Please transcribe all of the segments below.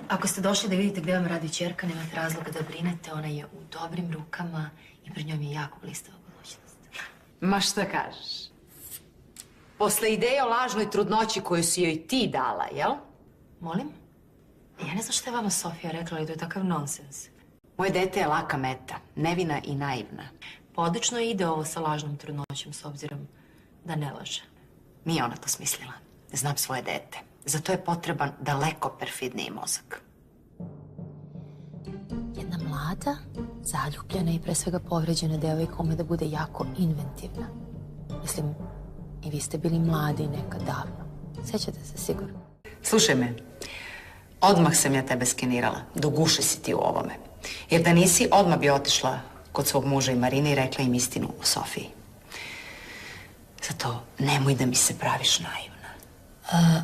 Ako ste došli da vidite gde vam radi ćerka, nemate razloga da brinete. Ona je u dobrim rukama i pred njom je jako blistava budućnost. Ma šta kažeš? Posle ideje o lažnoj trudnoći koju si joj ti dala, jel? Molim? Ja ne znam šta je vama Sofija rekla, ali to je takav nonsens. Moje dete je laka meta, nevina i naivna. Pa odlično ide ovo sa lažnom trudnoćom, s obzirom da ne laže. Nije ona to smislila. Znam svoje dete. Zato je potreban daleko perfidniji mozak. Jedna mlada, zaljubljena i pre svega povređena devojka ume da bude jako inventivna. Mislim, i vi ste bili mladi nekad davno. Sećate se sigurno. Slušaj me, odmah sam ja tebe skenirala. Do guše si ti u ovome. Jer da nisi, odmah bi otišla kod svog muža i Marine i rekla im istinu o Sofiji. Zato nemoj da mi se praviš naivna.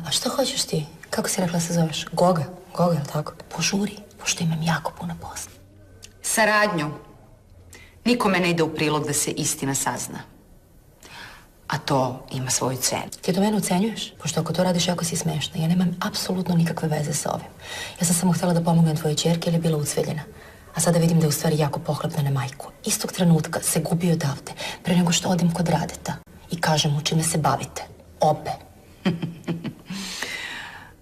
A što hoćeš ti? Kako si rekla se zoveš? Goga? Goga, je li tako? Požuri, pošto imam jako puno posla. Saradnju. Nikome ne ide u prilog da se istina sazna. A to ima svoju cenu. Ti to mene ucenjuješ? Pošto ako to radiš, jako si smešna. Ja nemam apsolutno nikakve veze sa ovim. Ja sam samo htjela da pomognem tvojoj ćerki, jer je bila ucveljena. A sada vidim da je u stvari jako pohlepna na majku. Istog trenutka se gubi odavde, pre nego što odim kod Radeta i kažem mu čime se bavite. Obe.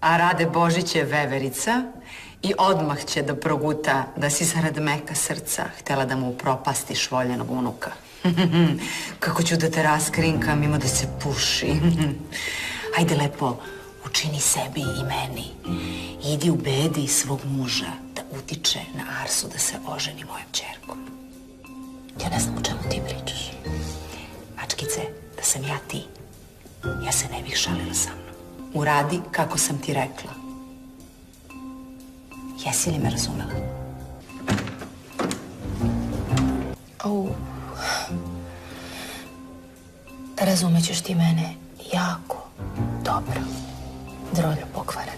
A Rade Božić je veverica i odmah će da proguta da si zarad meka srca htjela da mu upropastiš voljenog unuka. Kako ću da te raskrinkam, ima da se puši. Hajde lepo, učini sebi i meni. Idi ubedi svog muža da utiče na Arsu da se oženi mojom ćerkom. Ja ne znam o čemu ti pričaš. Mačkice, da sam ja ti, ja se ne bih šalila sa mnom. Uradi kako sam ti rekla. Jesi li me razumela? Au. Razumećeš ti mene jako dobro. Droljo pokvarena.